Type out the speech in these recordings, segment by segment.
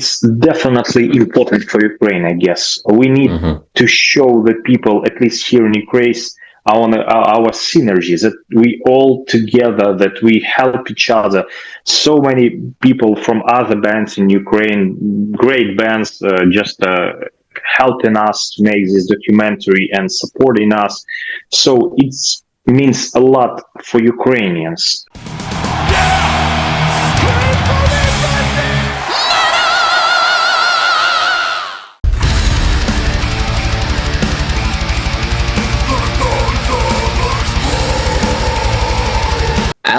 it's definitely important for Ukraine, I guess. We need to show the people, at least here in Ukraine, our synergies, that we all together, that we help each other. So many people from other bands in Ukraine, great bands, just helping us to make this documentary and supporting us. So it means a lot for Ukrainians.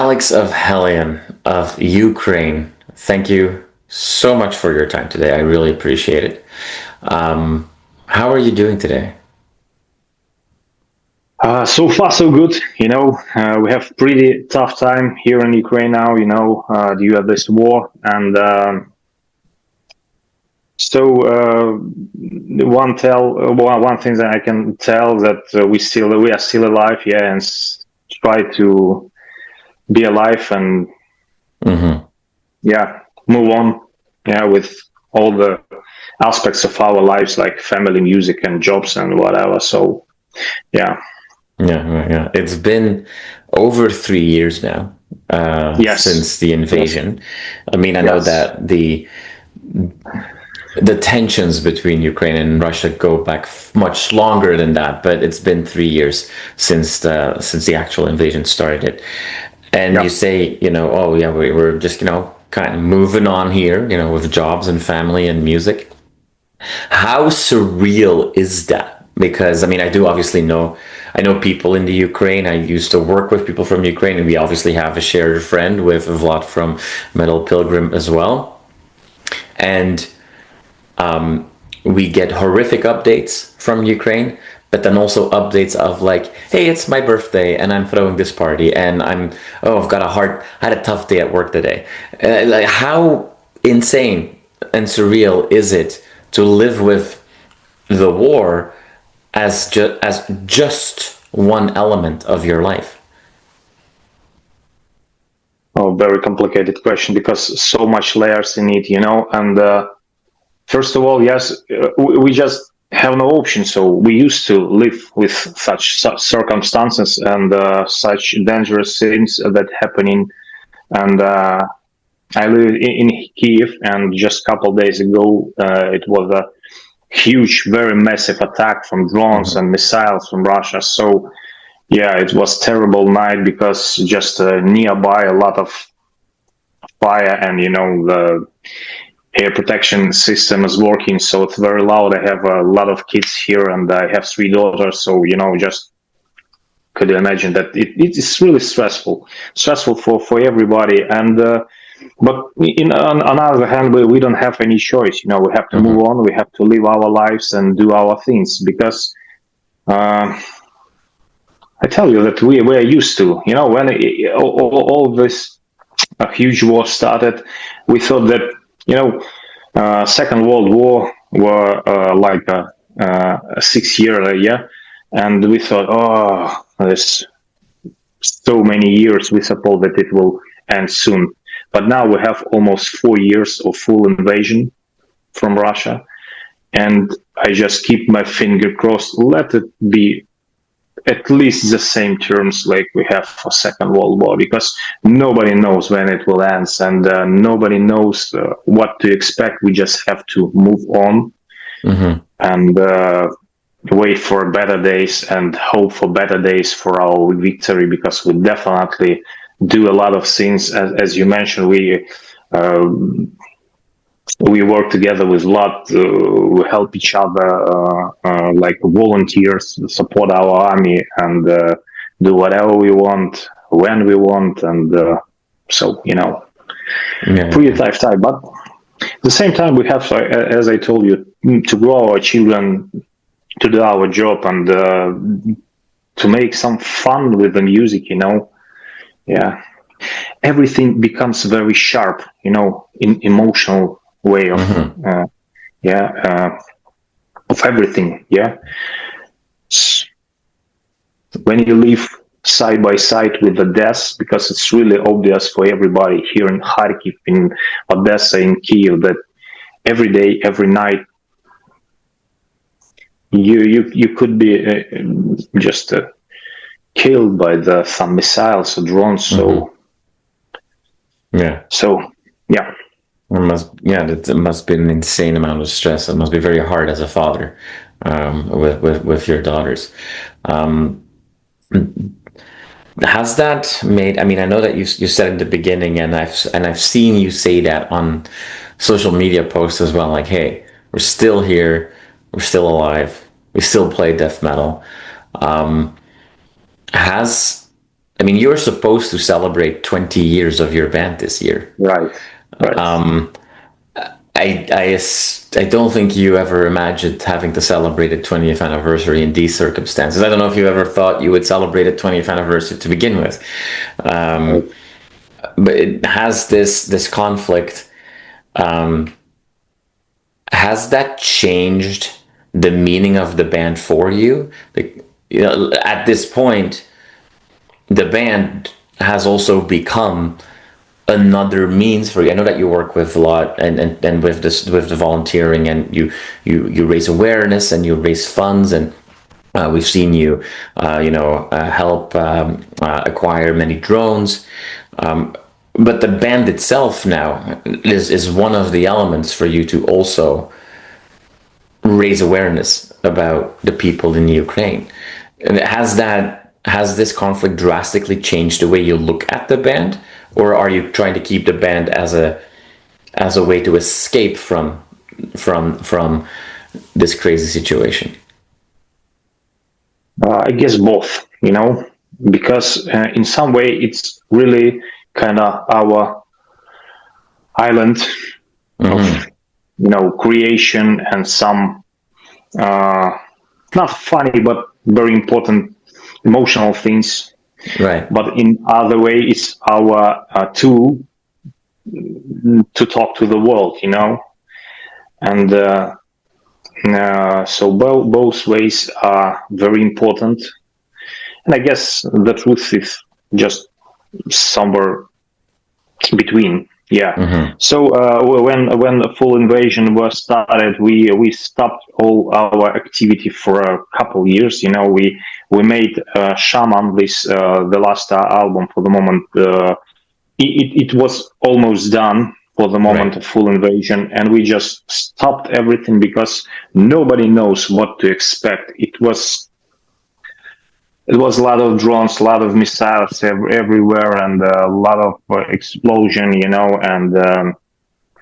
Alex of Helion of Ukraine, thank you so much for your time today. I really appreciate it. How are you doing today? So far, so good. We have pretty tough time here in Ukraine now, due to this war. And one thing that I can tell that we are still alive, and try to be alive and move on, with all the aspects of our lives, like family, music, and jobs and whatever. So yeah. It's been over 3 years now since the invasion. I mean, I know that the tensions between Ukraine and Russia go back much longer than that, but it's been 3 years since the actual invasion started. And you say, we're just, kind of moving on here, with jobs and family and music. How surreal is that? Because, I mean, I do obviously I know people in the Ukraine. I used to work with people from Ukraine, and we obviously have a shared friend with Vlad from Metal Pilgrim as well. And we get horrific updates from Ukraine, but then also updates of like, hey, it's my birthday and I'm throwing this party, and I've got I had a tough day at work today. Like, how insane and surreal is it to live with the war as just one element of your life? Oh, very complicated question, because so much layers in it, and first of all, yes, we just have no option. So we used to live with such circumstances and such dangerous things that happening. And I live in Kiev, and just a couple of days ago, it was a huge, very massive attack from drones and missiles from Russia. So yeah, it was terrible night, because just nearby a lot of fire, and the air protection system is working, so it's very loud. I have a lot of kids here, and I have 3 daughters, so just could imagine that it is really stressful for everybody. And but on the other hand, we don't have any choice. We have to move on. We have to live our lives and do our things, because I tell you that we're used to, when all this huge war started, we thought that Second World War were like a 6-year, and we thought, there's so many years. We suppose that it will end soon. But now we have almost 4 years of full invasion from Russia, and I just keep my finger crossed. Let it be at least the same terms like we have for Second World War, because nobody knows when it will end, and nobody knows what to expect. We just have to move on and wait for better days and hope for better days for our victory, because we definitely do a lot of things. As you mentioned, we work together with a lot. We help each other, like volunteers, support our army, and do whatever we want when we want. And pretty tough time. But at the same time, we have, as I told you, to grow our children, to do our job, and to make some fun with the music. Everything becomes very sharp, in emotional way of of everything. When you live side by side with the deaths, because it's really obvious for everybody here in Kharkiv, in Odessa, in Kiev, that every day, every night. You could be just killed by some missiles or drones. So yeah. Yeah. It must be an insane amount of stress. It must be very hard as a father, with your daughters. Um, has that made? I mean, I know that you said in the beginning, and I've seen you say that on social media posts as well. Like, hey, we're still here, we're still alive, we still play death metal. Um, has I mean, you're supposed to celebrate 20 years of your band this year. Right. Um, I don't think you ever imagined having to celebrate a 20th anniversary in these circumstances. I don't know if you ever thought you would celebrate a 20th anniversary to begin with. Right. But it has this conflict. Um, has that changed the meaning of the band for you? Like, at this point, the band has also become another means for you. I know that you work with a lot, and with this, with the volunteering, and you raise awareness and you raise funds, and we've seen you help acquire many drones, but the band itself now is one of the elements for you to also raise awareness about the people in Ukraine. And has this conflict drastically changed the way you look at the band, or are you trying to keep the band as a way to escape from this crazy situation? I guess both, because in some way it's really kind of our island of, creation and some not funny but very important emotional things. Right. But in other way, it's our tool to talk to the world, and so both ways are very important. And I guess the truth is just somewhere between. Yeah. So when the full invasion was started, we stopped all our activity for a couple years. We made Shaman, this the last album. For the moment, it was almost done for the moment of full invasion, and we just stopped everything because nobody knows what to expect. It was a lot of drones, a lot of missiles everywhere, and a lot of explosion, and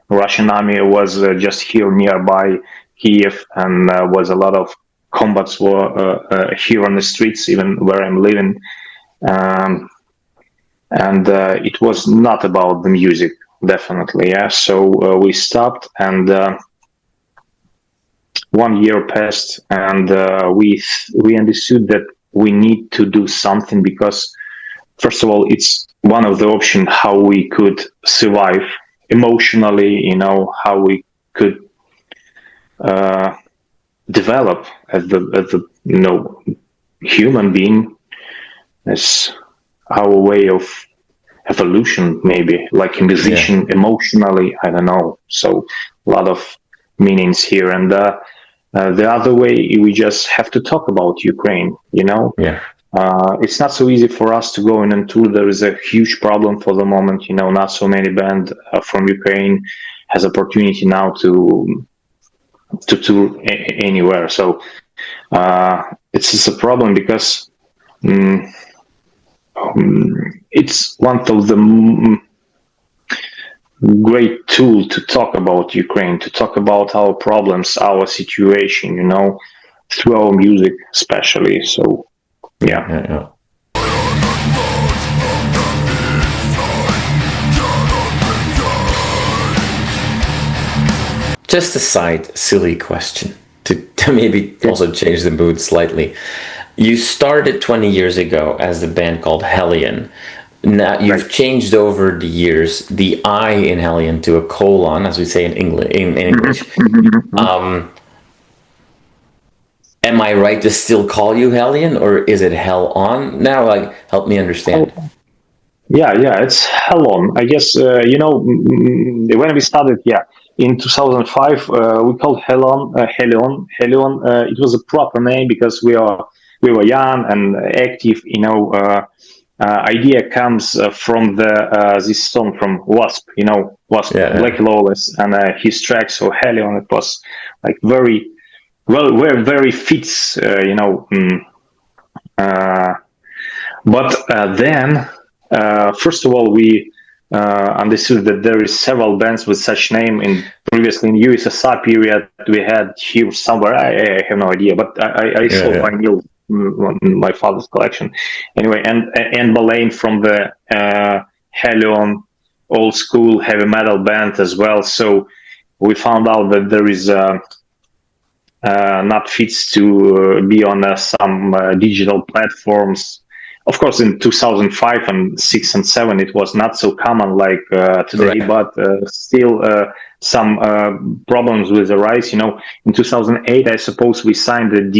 Russian army was just here nearby Kiev, and was a lot of combats were here on the streets, even where I'm living. And it was not about the music, definitely. Yeah. So we stopped, and 1 year passed, and we understood that we need to do something, because first of all, it's one of the options how we could survive emotionally, how we could develop as the human being, as our way of evolution, maybe like a musician. Emotionally, I don't know. So a lot of meanings here. And the other way, we just have to talk about Ukraine, it's not so easy for us to go in and tour. There is a huge problem for the moment, not so many bands from Ukraine has opportunity now to tour anywhere. So it's just a problem, because it's one of the great tool to talk about Ukraine, to talk about our problems, our situation, through our music, especially. So, yeah. Just a side silly question to maybe also change the mood slightly. You started 20 years ago as the band called Hellion. Now you've changed over the years the I in Hellion to a colon, as we say in English. Am I right to still call you Hellion, or is it Hell On now? Like, help me understand. Yeah, it's Hell On. I guess when we started, in 2005, we called Helion. It was a proper name because we were young and active. Idea comes from this song from Wasp. Wasp, Black Lawless, and his track. So Helion, it was like very well, very fits. But then, first of all, we understood that there is several bands with such name. Previously in USSR period, we had here somewhere. I have no idea, but I saw vinyl in my father's collection. Anyway, and Balain from the Helion old school heavy metal band as well. So we found out that there is not fits to be on some digital platforms. Of course, in 2005 and 6 and 7, it was not so common like today, but still some problems with the rise. In 2008, I suppose we signed a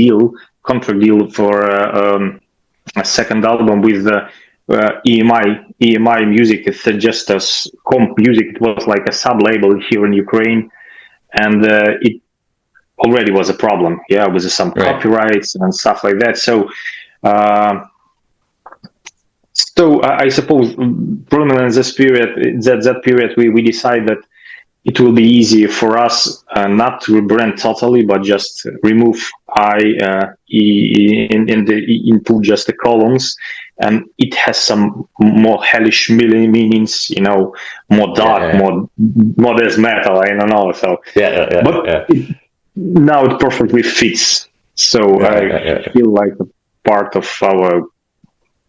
contract deal for a second album with EMI Music. It's just a comp music. It was like a sub-label here in Ukraine, and it already was a problem, with some copyrights and stuff like that. So I suppose, probably in this period, that period, we decided that it will be easy for us not to rebrand totally, but just remove in the input, just the columns, and it has some more hellish meanings, more dark, more death metal. I don't know. So now it perfectly fits. So I feel like a part of our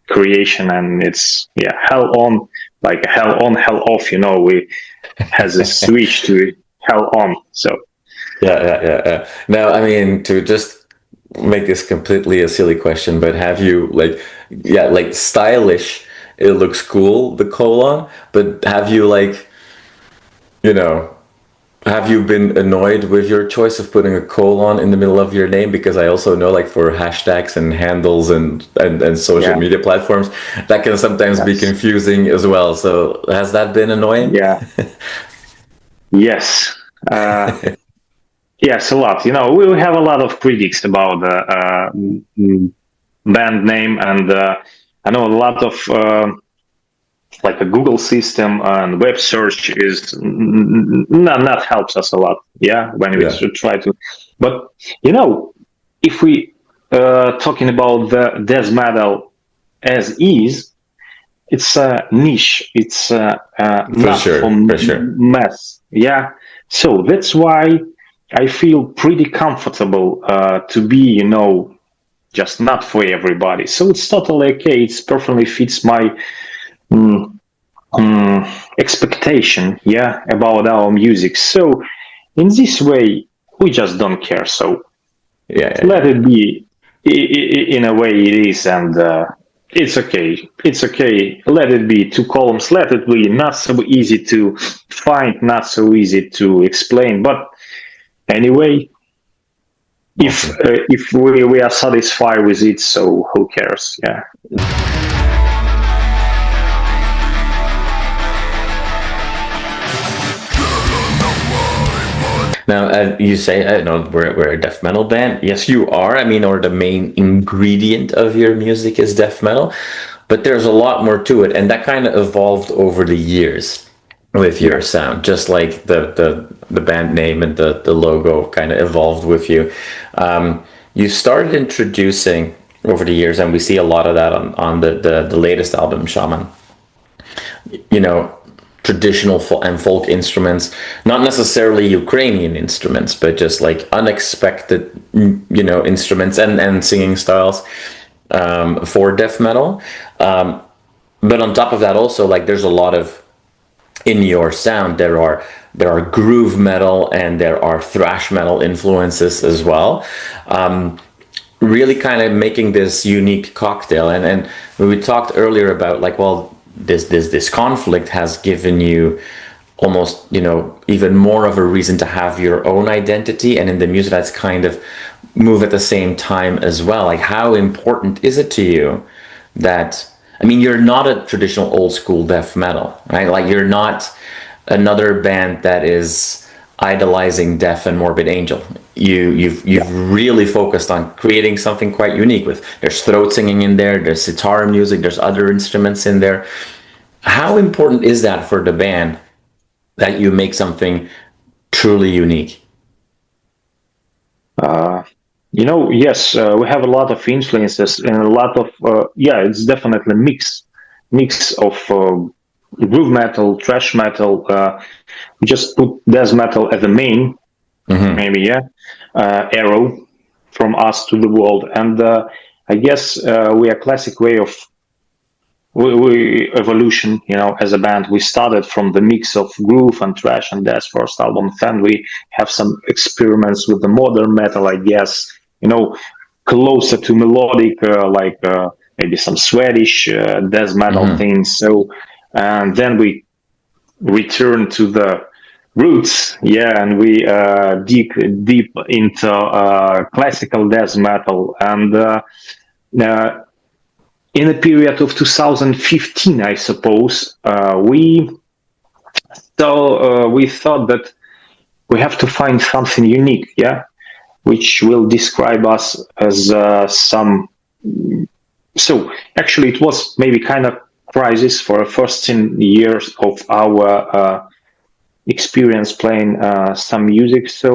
creation, and it's hell on, like hell on, hell off. We has a switch to it, hell on. So Now, I mean, to just make this completely a silly question, but have you like stylish? It looks cool, the colon, but have you have you been annoyed with your choice of putting a colon in the middle of your name? Because I also know, for hashtags and handles and social media platforms, that can sometimes be confusing as well. So has that been annoying? Yes. Yes, a lot. We have a lot of critics about the band name, and I know a lot of like a Google system and web search is not helps us a lot. When we try to, but if we talking about the death metal as is, it's a niche. It's not for mass. So that's why I feel pretty comfortable to be, just not for everybody. So it's totally okay. It's perfectly fits my expectation, about our music. So in this way, we just don't care. So let it be in a way it is, and it's okay. It's okay. Let it be 2 columns. Let it be not so easy to find, not so easy to explain. But anyway, if we are satisfied with it, so who cares? Now, you say, I know we're a death metal band. Yes, you are. I mean, or the main ingredient of your music is death metal, but there's a lot more to it, and that kind of evolved over the years with your sound, just like the band name and the logo kind of evolved with you. You started introducing over the years, and we see a lot of that on the latest album, Shaman. Traditional and folk instruments, not necessarily Ukrainian instruments, but just like unexpected, instruments and singing styles for death metal. But on top of that, also, there's a lot of, in your sound, there are groove metal and there are thrash metal influences as well. Really kind of making this unique cocktail. And we talked earlier about this conflict has given you almost, even more of a reason to have your own identity, and in the music that's kind of move at the same time as well. How important is it to you that, you're not a traditional old school death metal, right? You're not another band that is idolizing Deaf and Morbid Angel. You've really focused on creating something quite unique. With there's throat singing in there, there's sitar music, there's other instruments in there. How important is that for the band that you make something truly unique? Yes, we have a lot of influences and a lot of it's definitely mix of groove metal, thrash metal. We just put death metal as the main, maybe arrow from us to the world, and I guess we are classic way of we evolution, as a band. We started from the mix of groove and thrash and death first album, then we have some experiments with the modern metal, I guess, closer to melodic, like maybe some Swedish death metal things. So, and then we return to the roots, and we dig deep into classical death metal, and in a period of 2015, I suppose, we thought that we have to find something unique, which will describe us as some. So actually, it was maybe kind of crisis for the first 10 years of our experience playing some music. So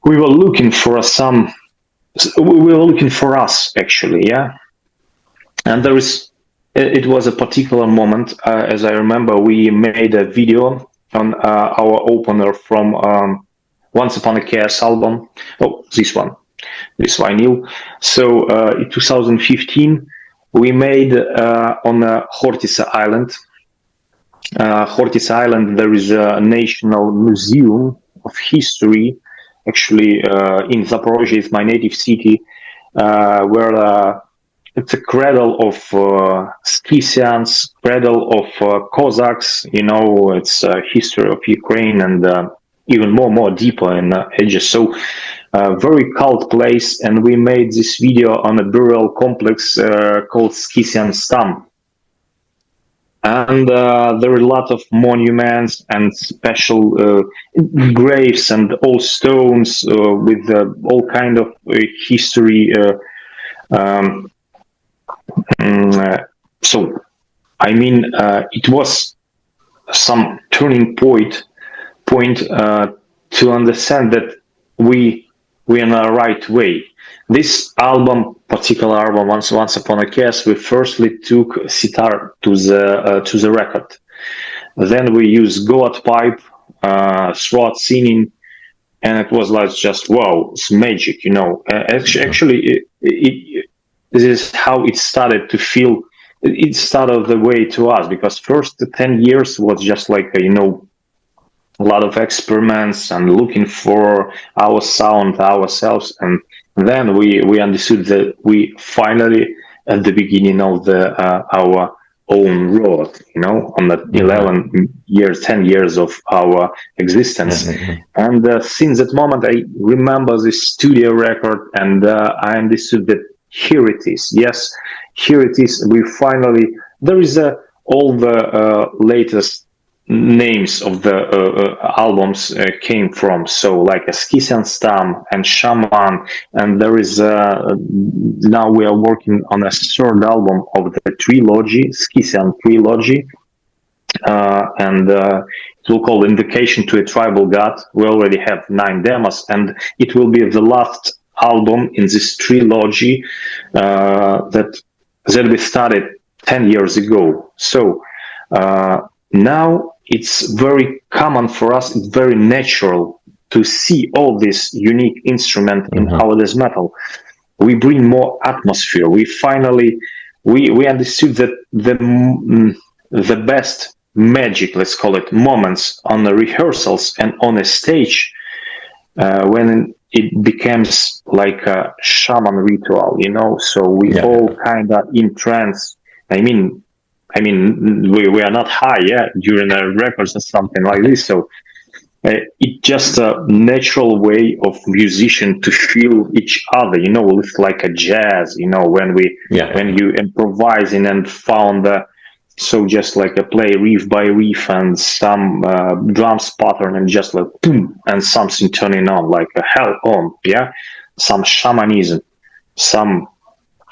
we were looking for some. We were looking for us, actually, And it was a particular moment. As I remember, we made a video on our opener from Once Upon a Chaos album. Oh, this vinyl. So in 2015, we made on Hortitsa Island. Hortitsa Island, there is a national museum of history, actually in Zaporizhzhia, it's my native city, where it's a cradle of Scythians, cradle of Cossacks. It's history of Ukraine, and even more deeper in edges. So, very cult place. And we made this video on a burial complex called Scythian Stam. And there are a lot of monuments and special graves and old stones with all kind of history. So, I mean, it was some turning point to understand that we are in the right way. This particular album, Once Upon a Chaos, we firstly took sitar to the record. Then we used goat pipe, throat singing, and it was like just wow, it's magic, Actually, this is how it started to feel. It started the way to us, because first 10 years was just like a lot of experiments and looking for our sound ourselves, and then we understood that we finally at the beginning of our own road, on the 10 years of our existence. And since that moment, I remember the studio record, and I understood that here it is. Yes, here it is. We finally, there is all the latest names of the albums came from. So like a Scythian Stam and Shaman, and there is now we are working on a third album of the trilogy, Scythian trilogy, and it will call Invocation to a Tribal God. We already have 9 demos, and it will be the last album in this trilogy that we started 10 years ago. So now it's very common for us, it's very natural to see all this unique instrument in our death metal. We bring more atmosphere. We finally we understood that the best magic, let's call it, moments on the rehearsals and on a stage, when it becomes like a shaman ritual, So we all kind of in trance. I mean, we are not high, during the records or something like this. So it's just a natural way of musician to feel each other, it's like a jazz, when you improvising and found So just like a play riff by riff and some drums pattern and just like boom and something turning on like a hell on, yeah, some shamanism, some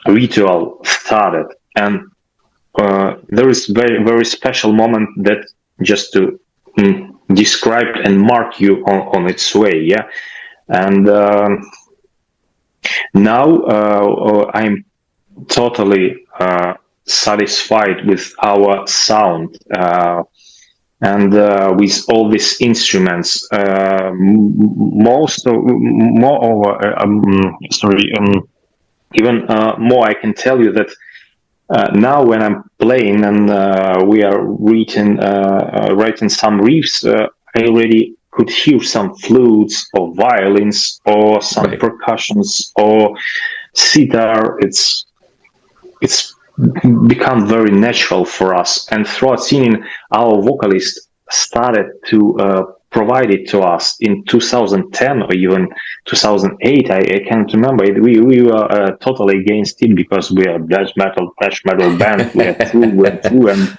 ritual started, and there is very special moment that just to describe and mark you on its way, yeah, and now I'm totally satisfied with our sound and with all these instruments. Even more, I can tell you that now when I'm playing and we are writing some riffs, I already could hear some flutes or violins or some percussions or sitar. It's become very natural for us, and throughout singing, our vocalist started to provide it to us in 2010 or even 2008. I can't remember it. We were totally against it because we are thrash metal band. We are true and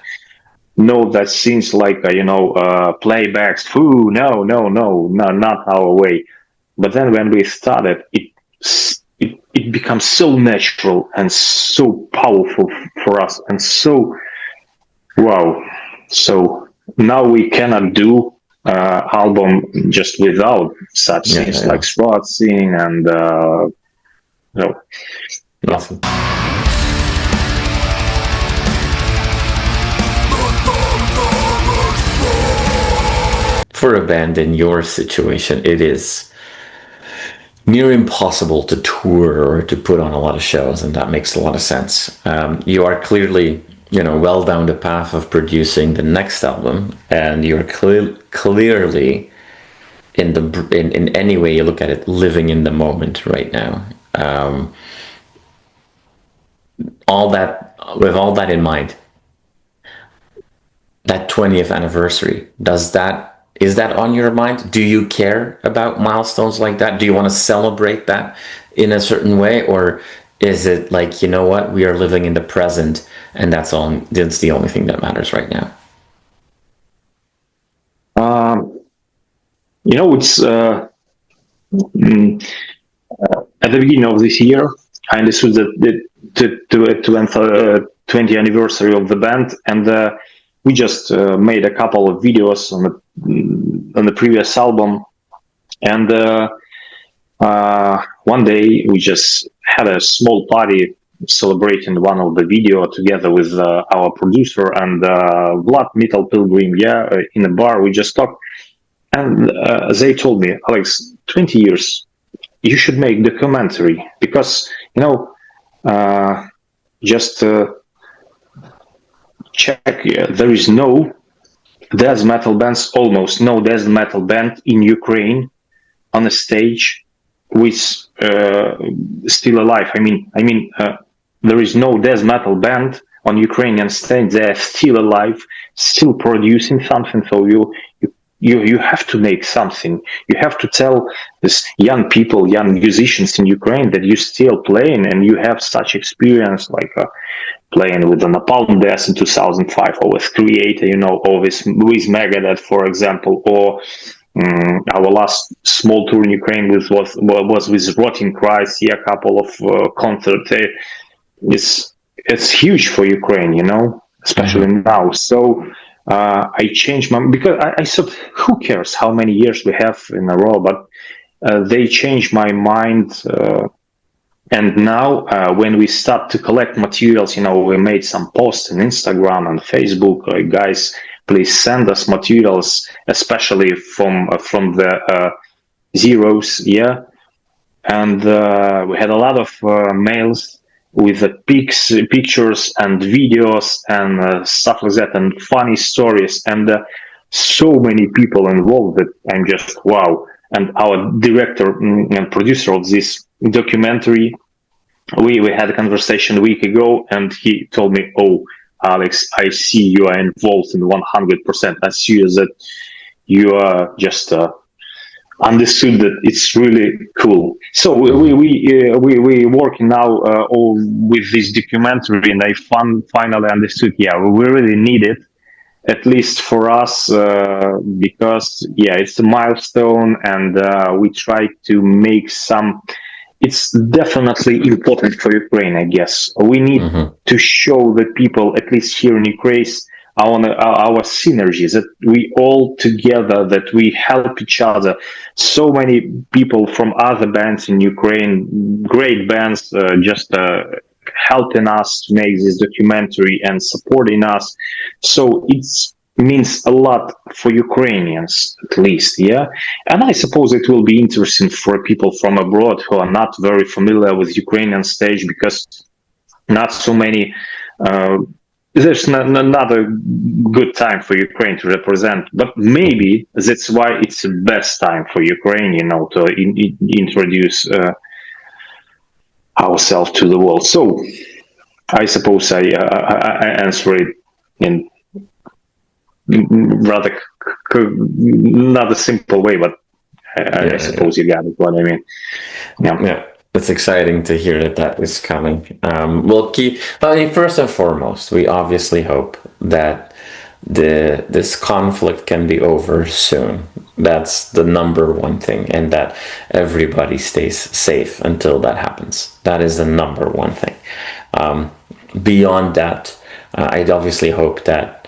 know that seems like playbacks. No, not our way. But then when we started, it becomes so natural and so powerful for us, and so wow. So now we cannot do album just without such things like throat singing and Awesome. For a band in your situation, it is near impossible to tour or to put on a lot of shows, and that makes a lot of sense. You are clearly, well down the path of producing the next album, and you're clearly in any way you look at it, living in the moment right now. With all that in mind, that 20th anniversary, is that on your mind? Do you care about milestones like that? Do you want to celebrate that in a certain way? Or is it like, what, we are living in the present and that's the only thing that matters right now? It's at the beginning of this year, and this was the 20th anniversary of the band, and we just made a couple of videos on the previous album, and one day we just had a small party celebrating one of the video together with our producer and Blood Metal Pilgrim, in a bar. We just talked, and they told me, Alex, 20 years, you should make documentary, because just check, there is no death metal bands, almost no death metal band in Ukraine on a stage with still alive. I mean, there is no death metal band on Ukrainian stage. They are still alive, still producing something. So you have to make something. You have to tell this young people, young musicians in Ukraine that you still playing and you have such experience, like playing with the Napalm Death in 2005, or with Creator, or with Megadeth, for example, or our last small tour in Ukraine was with Rotting Christ, a couple of concerts. It's huge for Ukraine, especially now. So I changed because I thought, who cares how many years we have in a row? But they changed my mind. And now when we start to collect materials, we made some posts on Instagram and Facebook. Guys, please send us materials, especially from the zeros. Yeah. And we had a lot of mails with the pictures and videos and stuff like that, and funny stories, and so many people involved that I'm just wow. And our director and producer of this documentary, we had a conversation a week ago, and he told me, "Oh, Alex, I see you are involved in 100%. I see that you are just understood that it's really cool. So we working now all with this documentary, and I finally understood. Yeah, we really need it, at least for us, because yeah, it's a milestone, and we try to make some. It's definitely important for Ukraine, I guess. We need to show the people, at least here in Ukraine, our synergies, that we all together, that we help each other. So many people from other bands in Ukraine, great bands, just helping us to make this documentary and supporting us. So it's means a lot for Ukrainians, at least, yeah. And I suppose it will be interesting for people from abroad who are not very familiar with Ukrainian stage, because not so many. There's not a good time for Ukraine to represent, but maybe that's why it's the best time for Ukraine, to introduce ourselves to the world. So I suppose I answer it in rather not a simple way, but I suppose you got it, what I mean. Yeah, it's exciting to hear that is coming. We'll keep. I mean, first and foremost, we obviously hope that this conflict can be over soon. That's the number one thing, and that everybody stays safe until that happens. That is the number one thing. Beyond that, I'd obviously hope that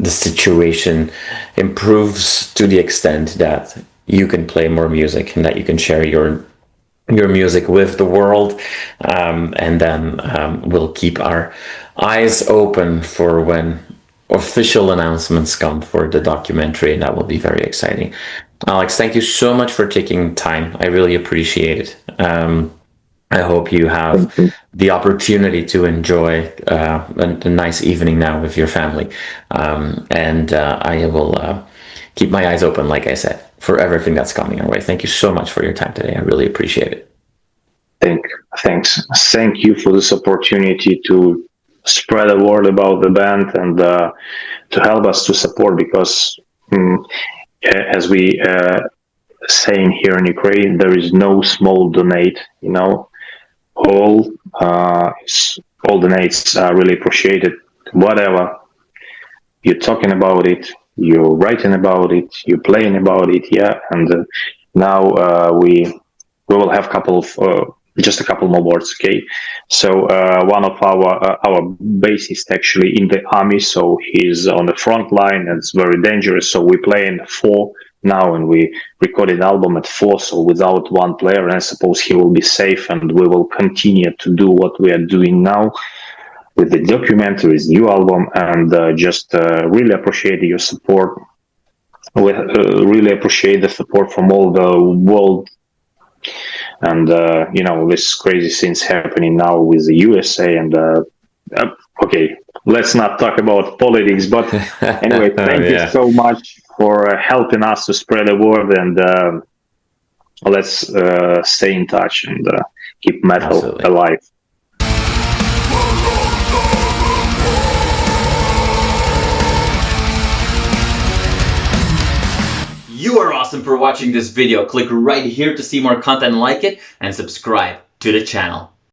the situation improves to the extent that you can play more music and that you can share your music with the world, and then we'll keep our eyes open for when official announcements come for the documentary, and that will be very exciting. Alex, thank you so much for taking time. I really appreciate it. I hope you have the opportunity to enjoy a nice evening now with your family. And I will keep my eyes open, like I said, for everything that's coming our way. Thank you so much for your time today. I really appreciate it. Thanks. Thank you for this opportunity to spread the word about the band, and to help us to support, because as we saying here in Ukraine, there is no small donate, all donates are really appreciated. Whatever you're talking about it, you're writing about it, you're playing about it, yeah. And now we will have just a couple more words, okay? So one of our bassist actually in the army, so he's on the front line, and it's very dangerous. So we play in 4 now, and we recorded an album at 4, so without one player, and I suppose he will be safe, and we will continue to do what we are doing now with the documentaries, new album, and just really appreciate your support. We really appreciate the support from all the world, and this crazy things happening now with the USA, and okay, let's not talk about politics, but anyway, thank you so much for helping us to spread the word, and let's stay in touch and keep metal alive. You are awesome for watching this video. Click right here to see more content like it, and subscribe to the channel.